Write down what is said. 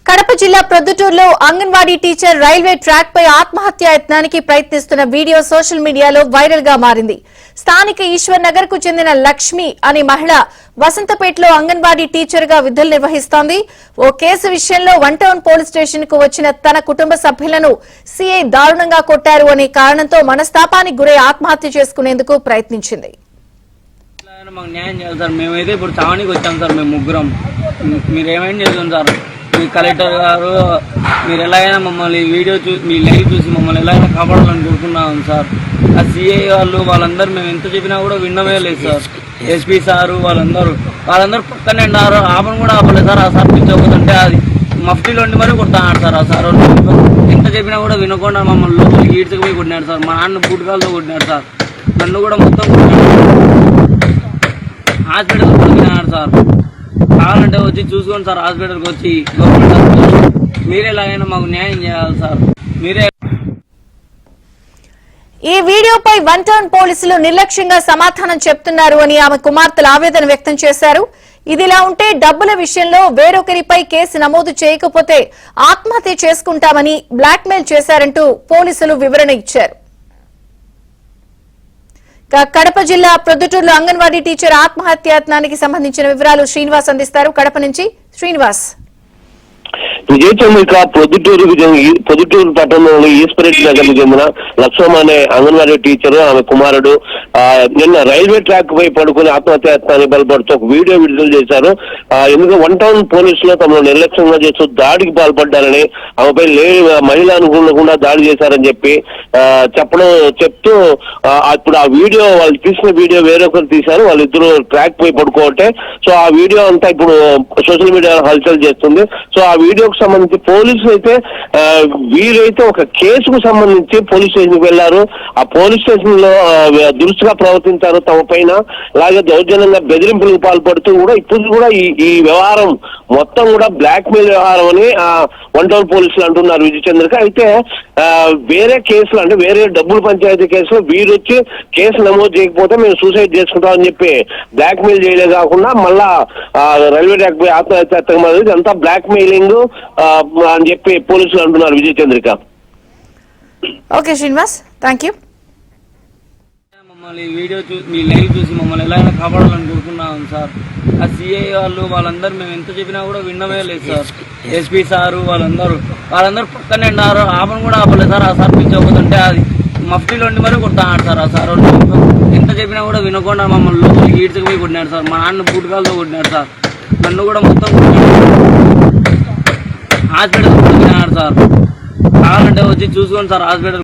కడప జిల్లా ప్రొద్దుటూరులో anganwadi teacher railway track పై ఆత్మహత్యా యత్నానికి ప్రయత్నిస్తున్న వీడియో సోషల్ మీడియాలో వైరల్ గా మారింది. స్థానిక ఈశ్వర్ నగర్ కు చెందిన లక్ష్మి అనే మహిళ వసంతపేటలో అంగన్వాడీ టీచర్ గా విధులు నిర్వహిస్తోంది. ఓ కేసు విషయంలో వన్ టౌన్ పోలీస్ స్టేషన్ కు వచ్చిన తన కుటుంబ సభ్యులను సీఐ దారుణంగా కొట్టారు అనే కారణంతో మనస్తాపానికి గురై ఆత్మహత్య చేసుకునేందుకు ప్రయత్నించింది. మాకు న్యాయం చేయాలి సార్. మేమైతే ఇప్పుడు చావనికి వచ్చాం సార్. మేము ముగ్గురం మీరేమైనా చేస్తాం సార్. మీ కలెక్టర్ గారు మీరు ఎలాగైనా మమ్మల్ని వీడియో మీ లైవ్ చూసి మమ్మల్ని ఎలాగైనా కాపాడాలని కోరుకున్నాం సార్. ఆ సిఐ వాళ్ళందరూ మేము ఎంత చెప్పినా కూడా విన్నమే లేదు సార్. ఎస్పీ సారు వాళ్ళందరూ పక్కనే ఉన్నారు. ఆపను కూడా ఆపలేదు సార్. ఆ సార్ పిచ్చకపోతుంటే అది మఫ్టీలో ఉండి మరీ కొడతాడు సార్. ఆ సార్ ఎంత చెప్పినా కూడా వినకుండా మమ్మల్ని లోపలికి ఈడ్చుకు పోయి కొట్టినాడు సార్. మా నాన్న బూటకాలతో కొట్టినాడు సార్. నన్ను కూడా మొత్తం హాస్పిటల్కి కొట్టినాడు సార్. కావాలంటే వచ్చి చూసుకోండి సార్. హాస్పిటల్కి వచ్చి గవర్నమెంట్ హాస్పిటల్ మీరే ఎలాగైనా మాకు న్యాయం చేయాలి సార్. మీరే. ఈ వీడియోపై వన్ టౌన్ పోలీసులు నిర్లక్ష్యంగా సమాధానం చెప్తున్నారు అని ఆమె కుమార్తెలు ఆవేదన వ్యక్తం చేశారు. ఇదిలా ఉంటే డబ్బుల విషయంలో వేరొకరిపై కేసు నమోదు చేయకపోతే ఆత్మహత్య చేసుకుంటామని బ్లాక్మెయిల్ చేశారంటూ పోలీసులు వివరణ ఇచ్చారు. కడప జిల్లా ప్రొద్దుటూరులో అంగన్వాడీ టీచర్ ఆత్మహత్యాయత్నానికి సంబంధించిన వివరాలు శ్రీనివాస్ అందిస్తారు. కడప నుంచి శ్రీనివాస్. విజయచంద్రిక పొద్దుటూరు పట్టణంలోని ఈశ్వరెడ్డి నగర్ కు చెందిన లక్ష్మమ్మ అనే అంగన్వాడీ టీచర్ ఆమె కుమారుడు నిన్న రైల్వే ట్రాక్ పై పడుకుని ఆత్మహత్యాయత్నాన్ని బలపడుతూ ఒక వీడియో విడుదల చేశారు. ఎందుకంటే వన్ టౌన్ పోలీసులు తమను నిర్లక్ష్యంగా చేస్తూ దాడికి పాల్పడ్డారని, ఆమెపై మహిళ అనుకోకుండా దాడి చేశారని చెప్తూ ఇప్పుడు ఆ వీడియో వాళ్ళు తీసిన వీడియో వేరొకరు తీశారు. వాళ్ళిద్దరూ ట్రాక్ పై పడుకోవటే. సో ఆ వీడియో అంతా ఇప్పుడు సోషల్ మీడియాలో హల్చల్ చేస్తుంది. సో ఆ వీడియోకు సంబంధించి పోలీసులు అయితే వీరైతే ఒక కేసుకు సంబంధించి పోలీస్ స్టేషన్ కి వెళ్లారు. ఆ పోలీస్ స్టేషన్ లో దురుసుగా ప్రవర్తించారు తమ పైన. అలాగే దౌర్జన్యంగా బెదిరింపులకు పాల్పడుతూ కూడా ఇప్పుడు కూడా ఈ వ్యవహారం మొత్తం కూడా బ్లాక్ మెయిల్ వ్యవహారం అని వన్ టౌన్ పోలీసులు అంటున్నారు విజయచంద్రిక. అయితే వేరే కేసులు అంటే వేరే డబ్బుల పంచాయతీ కేసులో వీరు వచ్చి కేసు నమోదు చేయకపోతే మేము సూసైడ్ చేసుకుంటామని చెప్పి బ్లాక్ మెయిల్ చేయలే కాకుండా మళ్ళా రైల్వే ట్రాక్ పై ఆత్మహత్య ఇదంతా బ్లాక్ మెయిలింగ్ అని చెప్పి పోలీసులు అంటున్నారు Vijayachandrika. Okay Srinivas, thank you. మమ్మల్ని వీడియో మీ లైవ్ చూసి మమ్మల్ని ఎలాగైనా కాపాడాలని కోరుకున్నాం సార్. ఆ సిఐ వాళ్ళందరూ మేము ఎంత చెప్పినా కూడా విన్నమే లేదు సార్. ఎస్పీ సారు వాళ్ళందరూ పక్కనే ఉన్నారు. ఆపను కూడా ఆపలేదు సార్. ఆ సార్ పిచ్చకపోతుంటే అది మఫ్టీలో ఉండి మరీ కొడతాడు సార్. ఆ సార్ ఎంత చెప్పినా కూడా వినకుండా మమ్మల్ని లోపలికి ఈడ్చుకు పోయి కొట్టినాడు సార్. మా నాన్న బూటకాలతో కొట్టినాడు సార్. నన్ను కూడా మొత్తం హాస్పిటల్కి కొట్టినాడు సార్. కావాలంటే వచ్చి చూసుకోండి సార్. హాస్పిటల్